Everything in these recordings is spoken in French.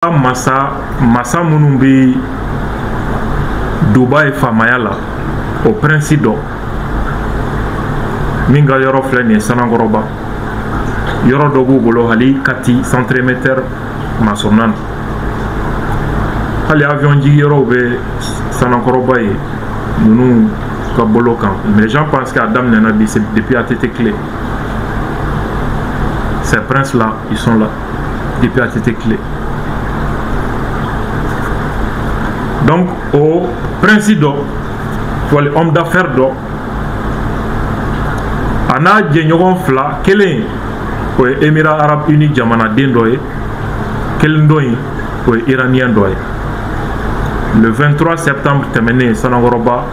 masa minnu bɛ Dubaï faamaya la o prince dɔ min ka yɔrɔ filɛ nin ye Sanakɔrɔba yɔrɔ dɔ b'u bolo hali kati centimètre masɔnna na hali avion jigi yɔrɔw bɛ Sanakɔrɔba ye ninnu ka bolo kan mais les gens pensent qu'à daminɛna depuis ATT clé ces princes là ils sont là depuis ATT clé. Donc au principe pour les hommes d'affaires d'eau ana djenyogon fla kelen o Émirats Arabes Unis jamana den doye kelen doyi o iranien doye. Le 23 septembre tɛmɛnen Sanakɔrɔba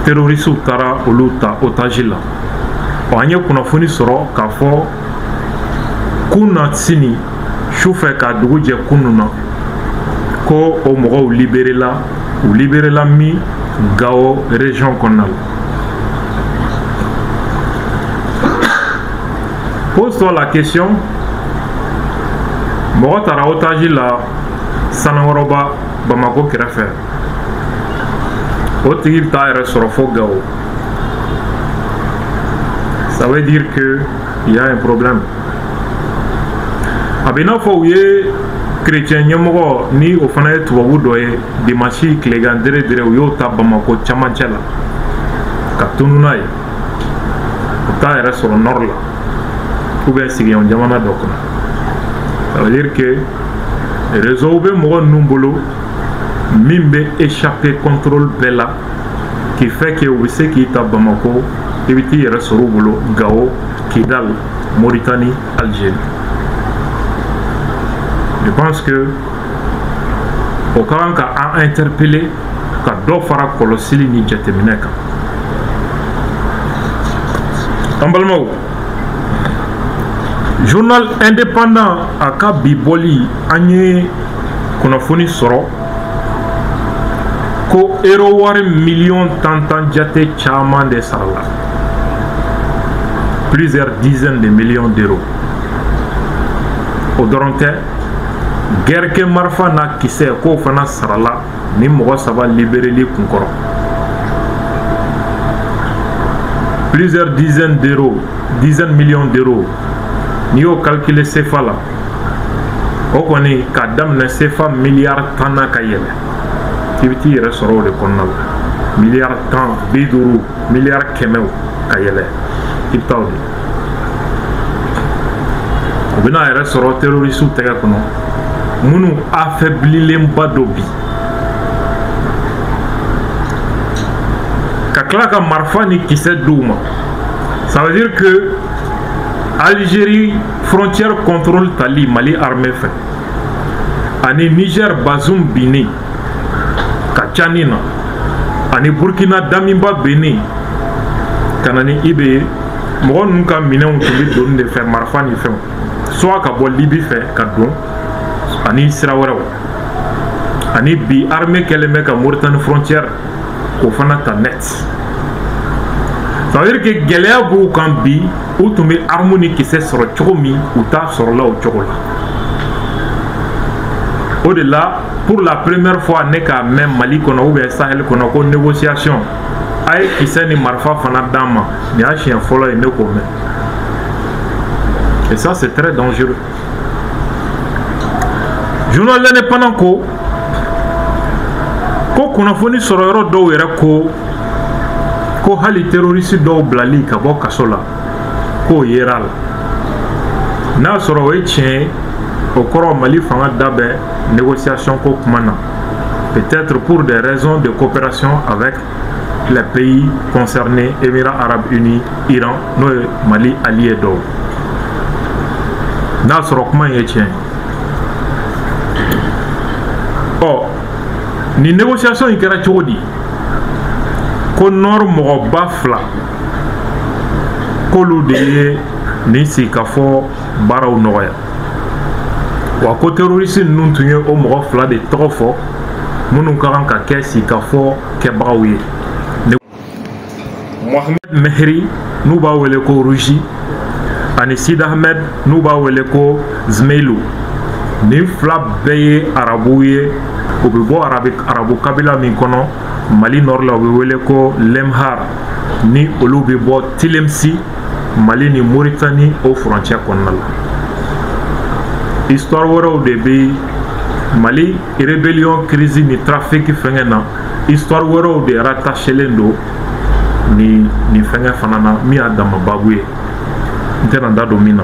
terroristes taara olu ta otage la an ye kunnafoni sɔrɔ k'a fɔ kun na sini sufɛ ka dugu jɛ kunun na ko o mɔgɔw libéré mi Gao région kɔnɔna la. Pose-toi la question, mɔgɔ taara otage la Sanakɔrɔba Bamako kɛrɛfɛ o tigi bɛ taa yɛrɛ sɔrɔ fo Gao. Ça veut dire que il y a un problème. A bɛ i n'a fɔ u ye chrétien ɲɛmɔgɔ ni o fana ye tubabu dɔ ye dimanche tilegan dere u y'o ta Bamako camancɛ la ka tunu n'a ye u t'a yɛrɛ sɔrɔ nord la ou bien sigiɲɔgɔn jamana dɔ kɔnɔ. Ça veut dire que réseau bɛ mɔgɔ ninnu bolo min bɛ échapper contrôle bɛɛ la qui fait que u bɛ se k'i ta Bamako i bɛ t'i yɛrɛ sɔrɔ u bolo Gao, Kidal, Mauritanie, Algérie. Je pense que au cas où on a interpellé ka dɔ fara kɔlɔsili ni jateminɛ kan. An balimaw, journal indépendant a ka bi bɔli an ye kunnafoni sɔrɔ ko euro wari million tantan jate caman de sarala, plusieurs dizaines de millions d'euros. O dɔrɔn tɛ guerre marfa na kisɛ k'o fana sarala ni mɔgɔ saba libéreli kunkɔrɔ. Plusieurs dizaines millions d'euros n'i y'o calculer CFA la o kɔni ka daminɛ CFA milliard 10 na ka yɛlɛ i bɛ t'i yɛrɛ sɔrɔ o de kɔnɔna la. Milliard 10, 50, milliard 100 ka yɛlɛ i bɛ taa o de. O bɛna yɛrɛ sɔrɔ terroristes tɛgɛ kɔnɔ minnu affaiblilenba dɔ bi ka tila ka marifa ni kisɛ d'u ma. Ça veut dire que Algérie frontière contrôle tali Mali armée fɛ ani Niger Bazoum Bini ka ca nin na ani Burkina Damiba Beni ka na ni i bɛ mɔgɔ ninnu ka minɛnw tun bɛ don de fɛ marifa ni fɛnw soit ka bɔ Libi fɛ ka don ani sira wɛrɛw ani bi armée kɛlen bɛ ka Mauritanie frontière k'o fana ta net. Ça veut dire que gɛlɛya b'u kan bi u tun bɛ arme ni kisɛ sɔrɔ cogo min u t'a sɔrɔla o cogo la. O de la pour la première fois ne k'a mɛn Mali kɔnɔ ou bien Sahel kɔnɔ ko négociation a ye kisɛ ni marifa fana d'an ma nin y'a siɲɛ fɔlɔ ye ne k'o mɛn. Et ça c'est très dangereux. Journal indépendant ko kunnafoni sɔrɔ yɔrɔ dɔw yɛrɛ ko hali terroriste dɔw bilali ka bɔ kaso la k'o yera la. N'a sɔrɔ o ye tiɲɛ o kɔrɔ Mali fanga da bɛ négociation ko kuma na peut-être pour des raisons de coopération avec les pays concernés, Émirats Arabes Unis, Iran n'o ye Mali allié dɔw. N'a sɔrɔ kuma in ye tiɲɛ. Ni négociation in kɛra cogo di ko nord mɔgɔba fila k'olu de ye nin sigikafɔ baaraw nɔgɔya wa ko terroriste ninnu tun ye o mɔgɔ fila de tɔgɔ fɔ minnu ka kan ka kɛ sigikafɔ kɛbagaw ye. Mohamed Mehri n'u b'a wele ko Ruji ani Sid Ahmed n'u b'a wele ko Zmeilu ni fila bɛɛ ye arabu ye o bɛ bɔ arabu kabila min kɔnɔ Mali nord la o bɛ wele ko Lemhar ni olu bɛ bɔ Tilemsi Mali ni Mauritanie o frontière kɔnɔna la histoire wɛrɛw de bɛ Mali rébellion crise ni trafic fɛngɛ na histoire wɛrɛw de rattachelen do ni fɛngɛ fana na min y'a dama babu ye n tɛna da don min na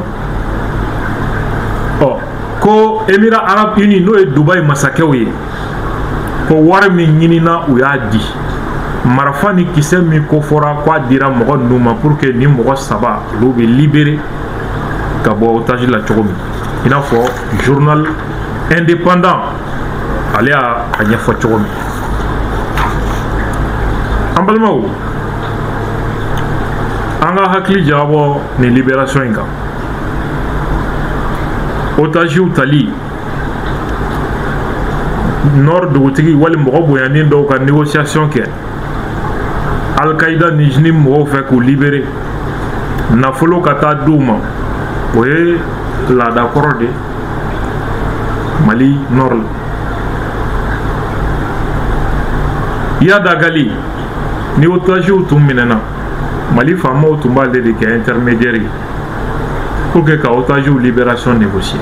ko Émirats Arabes Unis n'o ye Dubaï masakɛw ye ko wari min ɲinina u y'a di marifa ni kisɛ min kofɔra k'a dira mɔgɔ ninnu ma pour que ni mɔgɔ saba olu bɛ libéré ka bɔ otage la cogo min i n'a fɔ journal indépendant ale y'a ɲɛfɔ cogo min an balimaw an ka hakili jagabɔ nin libération in kan otagiw tali nord dugutigi wali mɔgɔ bonyanen dɔw ka négociation kɛ Al-Qaïda ni jini mɔgɔw fɛ k'u libérer nafolo ka taa d'u ma o ye laada kɔrɔ de Mali nord la Yadagali ni otagiw tun minɛna Mali faamaw tun b'ale de kɛ intermédiaire ye pour que ka otagiw libération négocier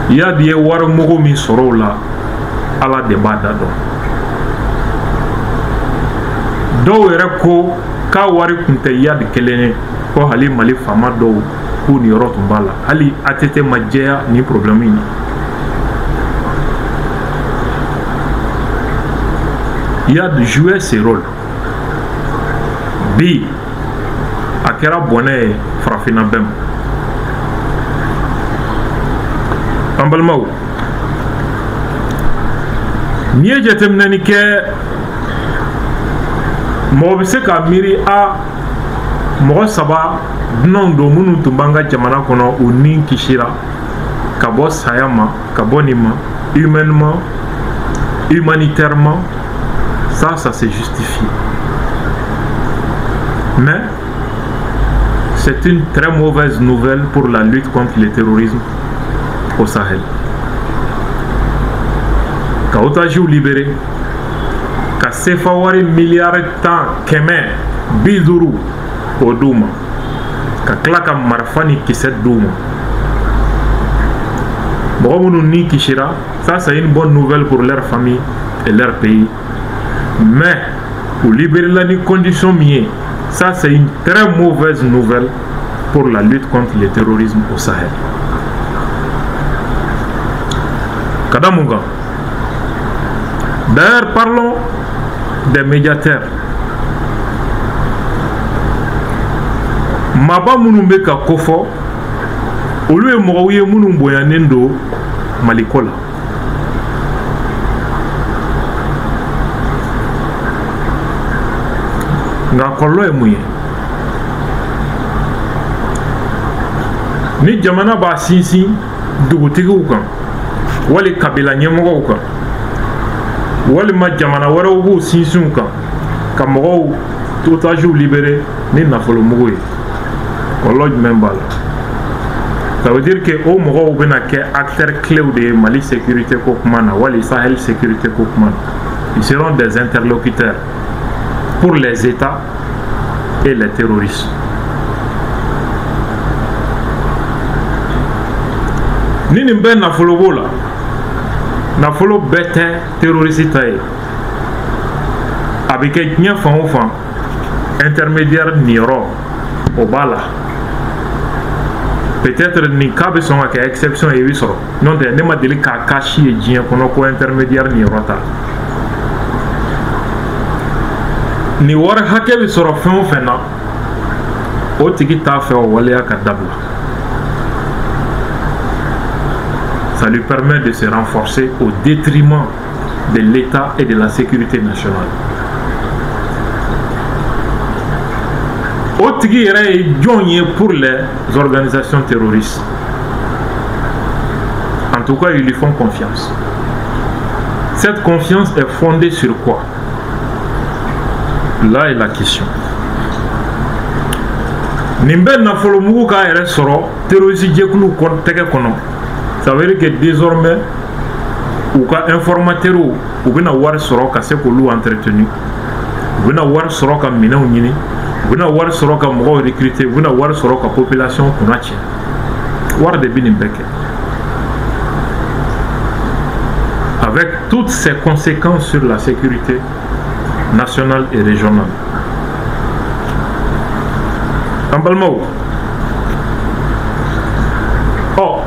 Yadi ye wari mugu min sɔrɔ o la Ala de b'a da dɔn dɔw yɛrɛ ko k'a wari tun tɛ Yadi kelen ye ko hali Mali faama dɔw k'u ni yɔrɔ tun b'a la hali ATT ma jɛya ni problème in Yadi jouait ses rôles bi a kɛra bɔnɛ ye farafinna bɛɛ ma an balimaw n'i ye jateminɛni kɛ mɔgɔ bɛ se ka miiri mɔgɔ saba dunanw don minnu tun b'an ka jamana kɔnɔ u ni kisira ka bɔ saya ma ka bɔ nin ma humainement humanitairement ça s'est justifié mais c'est une très mauvaise nouvelle pour la lutte contre le terrorisme au Sahel. Ka otagiw libéré, ka sefa wari miliyari 150 o d'u ma, ka tila ka marifa ni kisɛ d'u ma. Mɔgɔ minnu ni kisira, ça c'est une bonne nouvelle pour leur famille et leur pays. Mais pour libérer la condition min ça c'est une très mauvaise nouvelle pour la lutte contre le terrorisme au Sahel. Kadamunga. D'ailleurs, parlons des médiateurs. Maba Munumbe ka kofo, olu ye mɔgɔw ye minnu bonyanen do Maliko la. Nga kɔlɔlɔ ye mun ye? Ni jamana b'a sinsin dugutigiw kan wali kabila ɲɛmɔgɔw kan walima jamana wɛrɛw b'u sinsin kan ka mɔgɔw otagiw libérer ni nafolo mugu ye kɔlɔlɔ jumɛn b'a la? Ça veut dire que o mɔgɔw bɛna kɛ acteurs clés de Mali sécurité ko kuma na wali Sahel sécurité ko kuma na. Ils seront des interlocuteurs pour les États et les terroristes. Ni nin bɛ nafolo b'o la nafolo bɛɛ tɛ terroriste ta ye a bɛ kɛ diɲɛ fan o fan intermédiaire niyɔrɔ o b'a la peut-être nin cas bɛ sɔn ka kɛ exception ye i bɛ sɔrɔ n'o tɛ ne ma deli k'a cas si ye diɲɛ kɔnɔ ko intermédiaire niyɔrɔ ta ni wari hakɛ bɛ sɔrɔ fɛn o fɛn na o tigi t'a fɛ o waleya ka dabila. Ça lui permet de se renforcer au détriment de l'État et de la sécurité nationale. O tigi yɛrɛ ye jɔn ye pour les organisations terroristes. En tout cas, ils lui font confiance. Cette confiance est fondée sur quoi? Là est la question. Nin bɛ nafolo mugu k'a yɛrɛ sɔrɔ terroriste jɛkulu tɛgɛ kɔnɔ Ça veut dire que désormais, ou ka informateur ou bena war soro ka se ko lu entretenu, bena war soro ka minaw ñini, bena war soro ka mo recruter, bena war soro ka population kunachi. War de bini beke. Avec toutes ces conséquences sur la sécurité nationale et régionale. Ambalmao. Oh,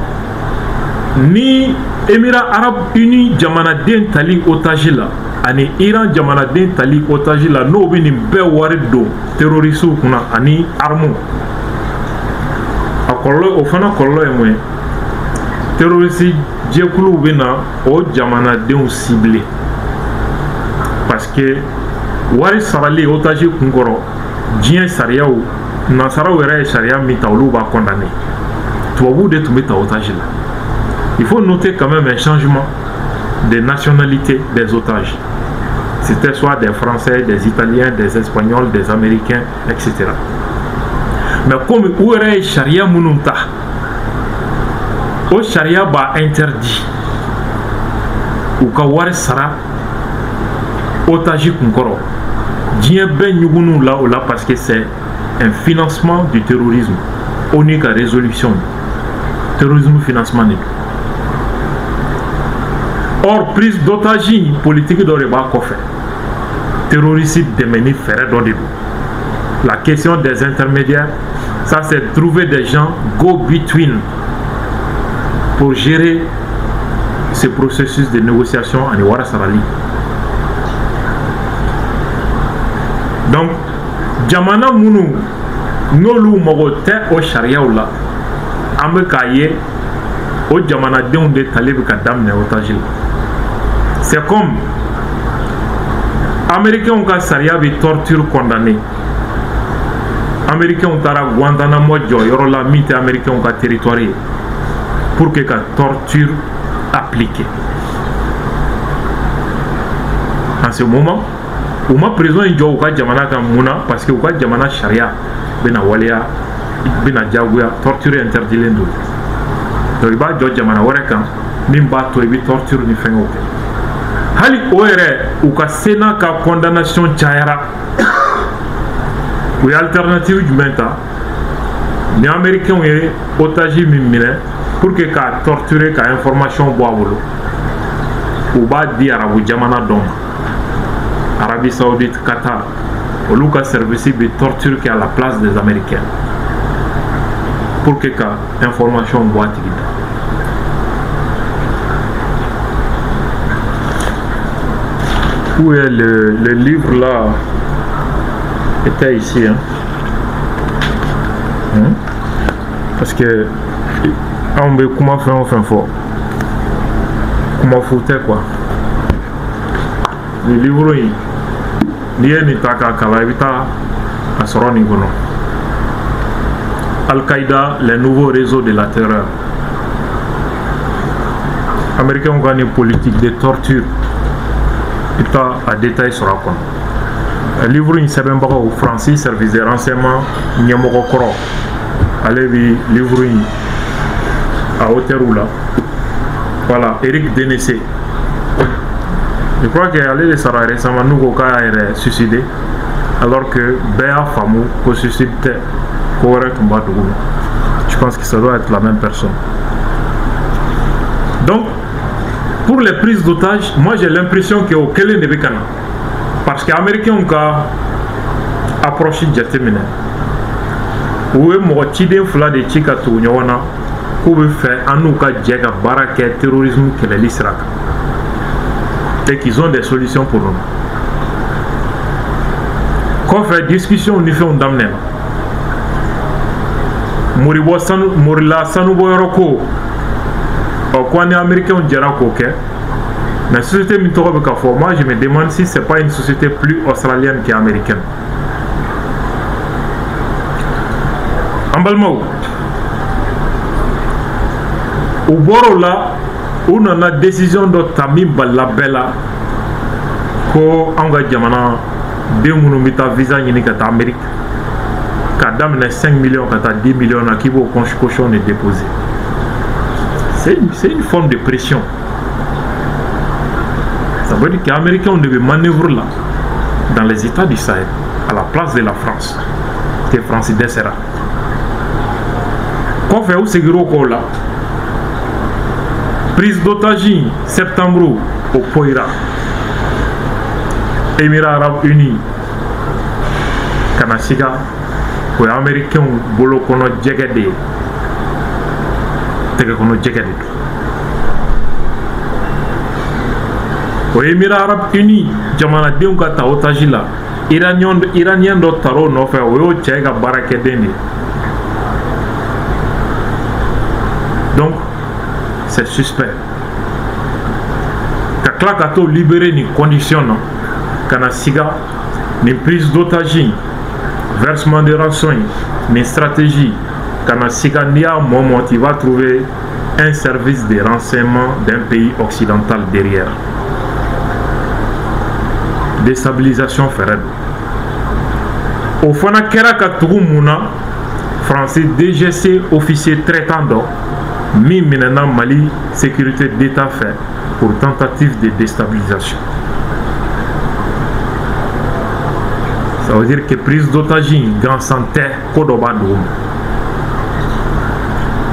ni Émirats Arabes Unis jamanaden tali otage la, ani Iran jamanaden tali otage la, no bini be wari do terroriste kuna ani armo. A kollo o fana kollo e moy terroriste jekulu bena o jamanaden ciblé. Parce que wari sarali otage kunkoro dien sariyaw nasaraw yɛrɛ sariya min ta olu b'a condamné. Tubabu de tun bɛ ta otage la. Il faut noter quand même un changement de nationalité des otages. C'était soit des Français, des Italiens, des Espagnols, des Américains, etc. Mais comme où est charia mununta, au charia ba interdit ou kawari sara otage kunkoro. Dien ben nyugunu là ou là parce que c'est un financement du terrorisme. Unique résolution. Terrorisme financement. Or, prise d'otage politique de l'Eba Kofé. Terroriste démeni ferré d'Odibou. La question des intermédiaires, ça c'est trouver des gens go-between pour gérer ce processus de négociation en Iwara Sarali. Donc, Jamana Mounou, Nolu Mogote au Sharia ou là, Ambekaye, au Jamana Deon de Talib Kadam Neotagil. C'est comme Américains ont Sharia de torture condamné. Américains ont Tara Guantanamo, Yorola, Mite Américains ont territoire pour que la torture appliquée. En ce moment, ou ma prison est au Jamana Mouna parce que au Jamana Sharia, Bena Walia, Bena Diaguya, torture interdit l'endo. Donc il va à Jamana Warekan, Nimba Toibi torture ni fin ok. Hali Oere, ou ka Sénat ka condamnation Tchayara, ou alternative du Menta, les Américains ont otage mimine pour que ka torturer ka information boavolo. Ou ba di Arabu Jamana Dom. Arabie Saoudite, Qatar, au Lucas service de torture qui est à la place des Américains. Pour que l'information boite. Où est le livre là? Était ici. Parce que on veut comment faire enfin fort. Comment foutre quoi? Le livre ni taka kalaibita asroni gono. Al-Qaïda, les nouveaux réseaux de la terreur. Américains ont gagné politique de torture. Et à détail sur la con. Le livre il s'est même pas au français, service de renseignement, Nyamoko Koro. Allez, livre à hauteur ou là. Voilà, Eric Dénessé. Je crois qu'il y a les Sarah récemment nous au cas suicidé alors que Béa Famou ko suicide correct. Je pense que ça doit être la même personne. Donc pour les prises d'otages, moi j'ai l'impression qu'il y a aucun de Bekana parce que les Américains ont approché de Jatemine où est mon tidé fla de Chikatou Nyona qu'on veut faire en nous cas Djega Baraka terrorisme que les l'Israël. Et qu'ils ont des solutions pour nous. Quand on fait discussion, on y fait un damné. Morila Sanubo Yoroko, quand les Américains ont dit que la société moi je me demande si ce n'est pas une société plus australienne qu'américaine. En Balmao, au bord là, on a une décision de Tamim Balabella ko anga jamana de munumita visa ni kata Amérique kadam na 5 millions kata 10 millions na kibo constitution est déposé C'est une forme de pression. Ça veut dire que les Américains devaient manœuvrer là, dans les États du Sahel, à la place de la France. Que France sera. Qu'on fait où c'est gros là? Prise d'otage septembre au Poira. Émirats Arabes Unis. Kanasiga. Pour les Américains, bolo kono djegede. Tege kono djegede. Aux Émirats Arabes Unis, jamana denw ka ta otage la, Iranien do taro no fe o yo cɛ ka baara kɛ den de. Donc c'est suspect. Ka tila ka to libérer ni condition na, kana siga ni prise d'otage, versement de rançon, ni stratégie, kana siga ni a moment tu vas trouver un service de renseignement d'un pays occidental derrière. Déstabilisation ferait. Au fana kera ka tugu muna français DGC officier traitant do mi minena Mali sécurité d'état fait pour tentative de déstabilisation. Ça veut dire que prise d'otage grand santé kodoba do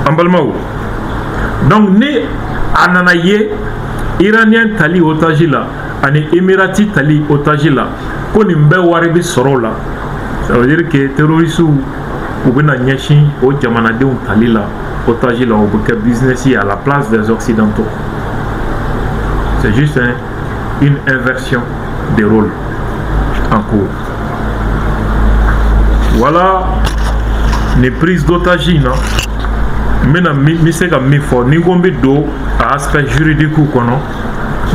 ambalmao. Donc ne ananaye iranien tali otage là ani Émirati tali otage là ko ni mbɛ wari bi sɔrɔ la. Ça veut dire que terroristes ou bien ɲɛsin o jamanadenw tali la otage la o bɛ kɛ business à la place des occidentaux. C'est juste une inversion des rôles en cours. Voilà les prises d'otage na mena mi se ka mi fɔ ni ko n bɛ don a aspect juridique kɔnɔ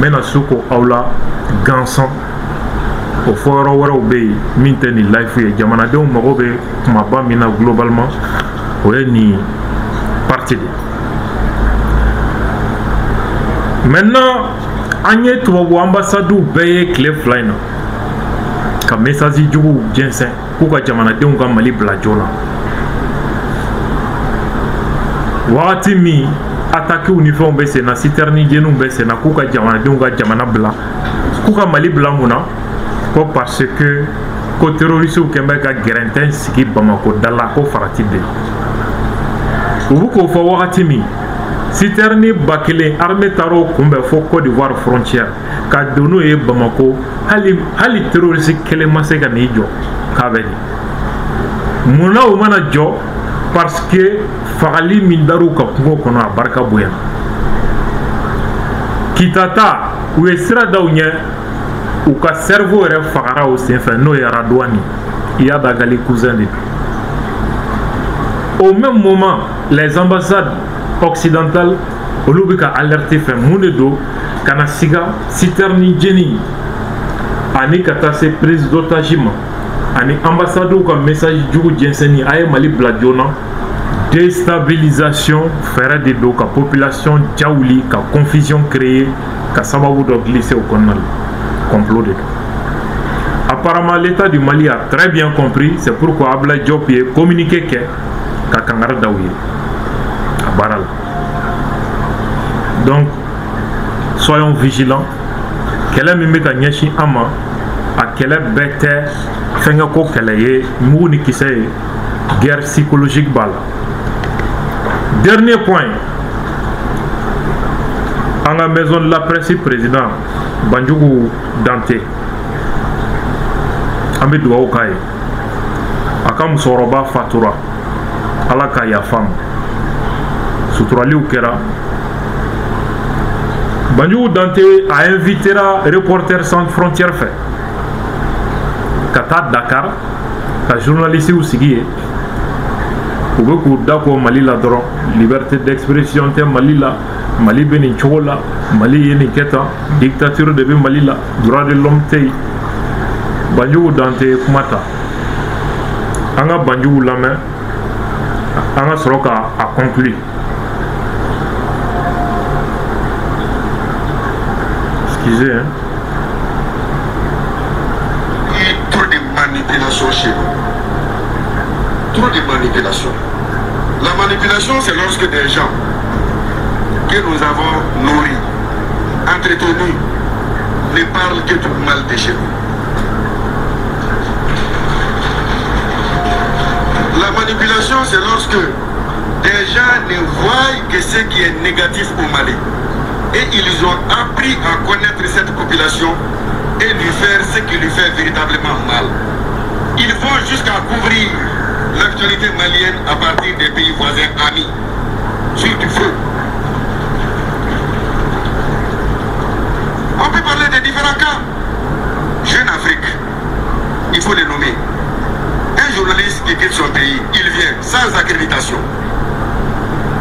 mena suko aula gansan o fɔyɔrɔ wɛrɛw bɛ yen min tɛ nin life ye jamanadenw mago bɛ kumaba min na globalement o ye nin parti de. Maintenant an ye tubabu ambassades bɛɛ ye tile fila in na ka message jugu jɛnsɛn k'u ka jamanadenw ka Mali bila joona. Wagati min attaquew ni fɛnw bɛ sen na citerne jeniw bɛ sen na k'u ka jamanadenw ka jamana bila k'u ka Mali bila mun na ko parce que ko terroristes kɛn bɛ ka gɛrɛntɛn sigi Bamako da la ko farati bɛ yen. U bɛ k'o fɔ wagati min citerne ba kelen armée taara o kunbɛn fo Côte d'Ivoire frontière ka don n'o ye Bamako hali terroriste kelen ma se ka n'i jɔ k'a bɛ nin. Munna o mana jɔ? Parce que fagali min dar'u ka kungo kɔnɔ a barika bonya. Kitata u ye sira da u ɲɛ u ka cerveau yɛrɛ fagara o senfɛ n'o ye Radouani Iyad Agali cousin de. Au même moment les ambassades occidentales olu bɛ ka alerter fɛn mun de don kana siga citerne jeni ani ka taa se prise d'otage ma ani ambassadew ka message jugu jɛnsɛnni a ye Mali bila joona. Déstabilisation ferait de dos ka population jawuli ka confusion créée ka sababu dɔ glisser au kɔnɔna la complot de. Apparemment l'État du Mali a très bien compris, c'est pourquoi Abdoulaye Diop ye communiqué kɛ ka kangari da u ye a baara la. Donc soyons vigilants. Kɛlɛ min bɛ ka ɲɛsin an ma a kɛlɛ bɛɛ tɛ fɛnkɛ ko kɛlɛ ye mugu ni kisɛ ye, guerre psychologique b'a la. Dernier point, en la maison de la presse président Banjugu Dante an bɛ dugawu k'a ye a ka musokɔrɔba fatura Ala ka yafa ma suturaliw kɛra. Banjugu Dante a invité Reporters sans frontières fɛ ka taa Dakar ka journalistes sigi ye u bɛ k'u da ko Mali la dɔrɔn liberté d'expression tɛ Mali la, Mali bɛ nin cogo la, Mali ye nin kɛ tan, dictature de bɛ Mali la, droit de l'homme tɛ yen. Banjugu Dante ye kuma ta an ka Banjugu lamɛn an ka sɔrɔ ka a conclure. Excusez hein. Trop de manipulation chez nous. Trop de manipulation. La manipulation, c'est lorsque des gens que nous avons nourris, entretenus, ne parlent que du mal de chez nous. La manipulation, c'est lorsque des gens ne voient que ce qui est négatif au Mali. Et ils ont appris à connaître cette population et lui faire ce qui lui fait véritablement mal. Ils vont jusqu'à couvrir l'actualité malienne à partir des pays voisins amis, sur du feu. On peut parler de différents cas. Jeune Afrique, il faut les nommer. Un journaliste qui quitte son pays, il vient sans accréditation.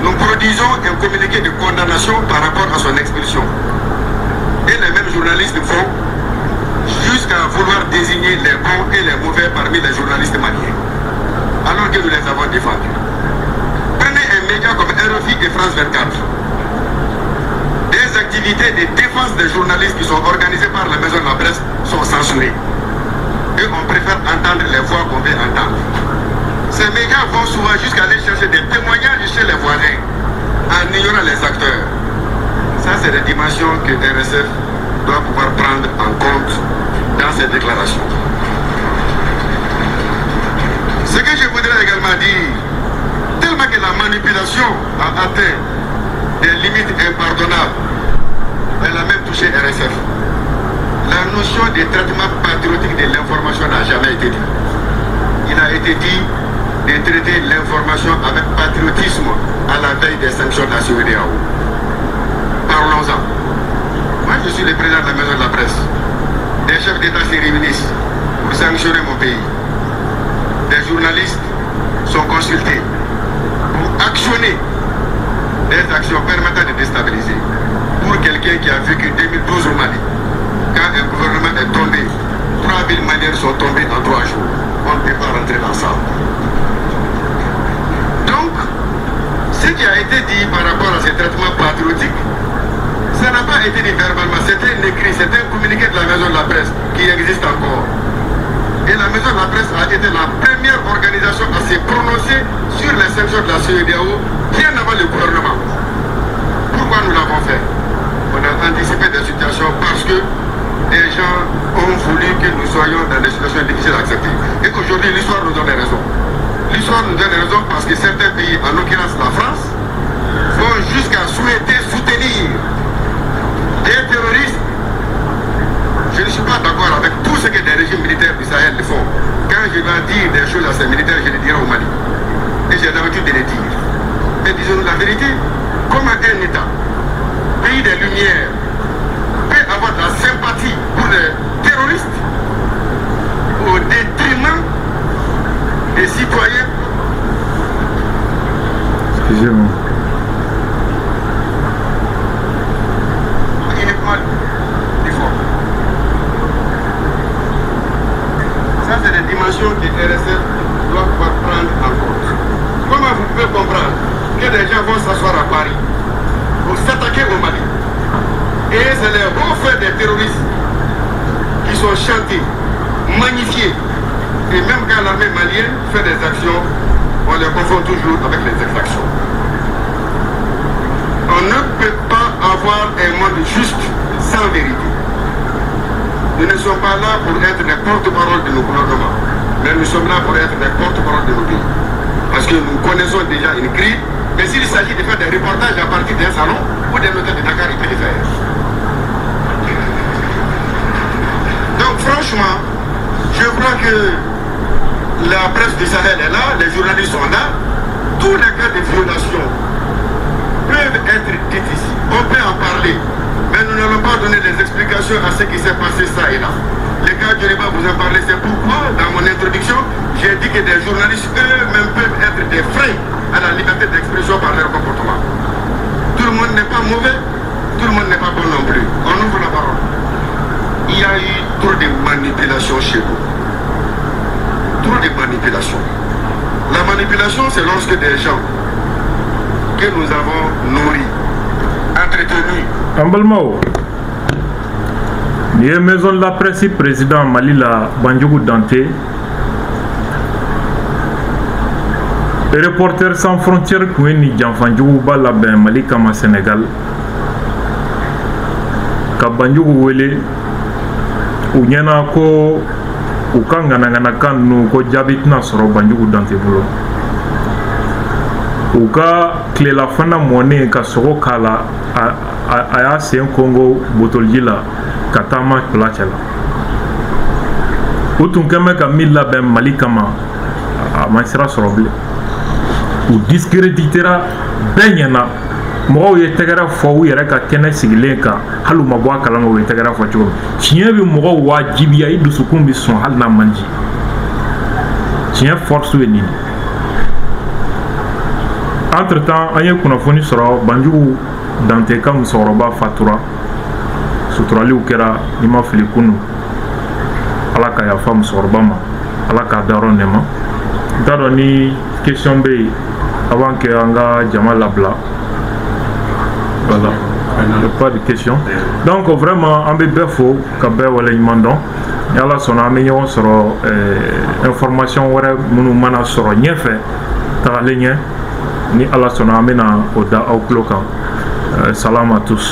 Nous produisons un communiqué de condamnation par rapport à son expulsion. Et les mêmes journalistes font jusqu'à vouloir désigner les bons et les mauvais parmi les journalistes maliens, alors que nous les avons défendus. Prenez un média comme RFI et France 24. Des activités de défense des journalistes qui sont organisées par la maison de la presse sont censurées. Et on préfère entendre les voix qu'on veut entendre. Ces médias vont souvent jusqu'à aller chercher des témoignages chez les voisins en ignorant les acteurs. Ça, c'est des dimensions que RSF doit pouvoir prendre en compte dans ses déclarations. Ce que je voudrais également dire, tellement que la manipulation a atteint des limites impardonnables, elle a même touché RSF. La notion de traitement patriotique de l'information n'a jamais été dit. Il a été dit de traiter l'information avec patriotisme à la veille des sanctions de la CEDEAO. Parlons-en. Moi, je suis le président de la maison de la presse. Des chefs d'État se réunissent pour sanctionner mon pays. Des journalistes sont consultés pour actionner des actions permettant de déstabiliser. Pour quelqu'un qui a vécu 2012 au Mali, quand un gouvernement est tombé, 3000 Maliens sont tombés en 3 jours. On ne peut pas rentrer dans ça. Donc, ce qui a été dit par rapport à ces traitements patriotiques, ça n'a pas été dit verbalement, c'était un écrit, c'était un communiqué de la maison de la presse qui existe encore. Et la maison de la presse a été la première organisation à se prononcer sur les sanctions de la CEDEAO bien avant le gouvernement. Pourquoi nous l'avons fait? On a anticipé des situations parce que des gens ont voulu que nous soyons dans des situations difficiles à accepter. Et qu'aujourd'hui, l'histoire nous donne raison. L'histoire nous donne raison parce que certains pays, en l'occurrence la France, vont jusqu'à souhaiter soutenir des terroristes. Je ne suis pas d'accord avec tout ce que les régimes militaires du Sahel font. Quand je dois dire des choses à ces militaires, je les dirai au Mali. Et j'ai l'habitude de les dire. Mais disons-nous la vérité, comment un État, pays des Lumières, peut avoir de la sympathie pour les terroristes au détriment des citoyens? Excusez-moi. Uniquement l'effort. Ça, c'est des dimensions que RSF doit pouvoir prendre en compte. Comment vous pouvez comprendre que des gens vont s'asseoir à Paris pour s'attaquer au Mali? Et c'est les hauts faits des terroristes qui sont chantés, magnifiés. Et même quand l'armée malienne fait des actions, on les confond toujours avec les exactions. On ne peut pas avoir un monde juste sans vérité. Nous ne sommes pas là pour être les porte-parole de nos gouvernements, mais nous sommes là pour être les porte-parole de nos pays. Parce que nous connaissons déjà une crise, mais s'il s'agit de faire des reportages à partir d'un salon ou des méthodes de Dakar, il peut le faire. Donc franchement, je crois que la presse du Sahel est là, les journalistes sont là, tous les cas de violation peuvent être dits ici. On peut en parler, mais nous n'allons pas donner des explications à ce qui s'est passé ça et là. Les cas du débat, vous en parlez, c'est pourquoi dans mon introduction, j'ai dit que des journalistes eux-mêmes peuvent être des freins à la liberté d'expression par leur comportement. Tout le monde n'est pas mauvais, tout le monde n'est pas bon non plus. On ouvre la parole. Il y a eu trop de manipulation chez nous. Trop de manipulation. La manipulation, c'est lorsque des gens que nous avons nourris, entretenus. Tambalmao, ni maison de la presse président Malila Bandjougou Dante Reporters sans frontières kun ye nin janfanjuguba labɛn Mali kama Sénégal ka Banjugu wele u ɲɛna ko u ka ŋanaŋanakan ninnu ko jaabi tɛna sɔrɔ Banjugu Dante bolo u ka tilelafana mɔnen ka sogo k'a la a y'a sen kongo botoliji la ka taama placɛ la u tun kɛn bɛ ka min labɛn Mali kama a ma sira sɔrɔ bilen u discréditera bɛɛ ɲɛna mɔgɔw ye tɛgɛrɛ fɔ u yɛrɛ ka kɛnɛ sigilen kan hali u ma bɔ a kalama u ye tɛgɛrɛ fɔ cogo min tiɲɛ bɛ mɔgɔw wajibiya i dusukun bɛ sɔn hali n'a man di tiɲɛ force ye nin entre temps an ye kunnafoni sɔrɔ Banjugu Dante ka musokɔrɔba fatura suturaliw kɛra ni ma fili kunu ala ka yafa musokɔrɔba ma ala k'a dayɔrɔ nɛɛma n t'a dɔn ni question bɛ yen avant que an ka jama labila voilà pas de question donc vraiment an bɛ bɛɛ fo ka bɛɛ waleɲuman dɔn ni ala sɔnna an bɛ ɲɔgɔn sɔrɔ information wɛrɛ minnu mana sɔrɔ ɲɛfɛ tagalen ɲɛ ni ala sɔnna an bɛna o da aw tulo kan salam à tous.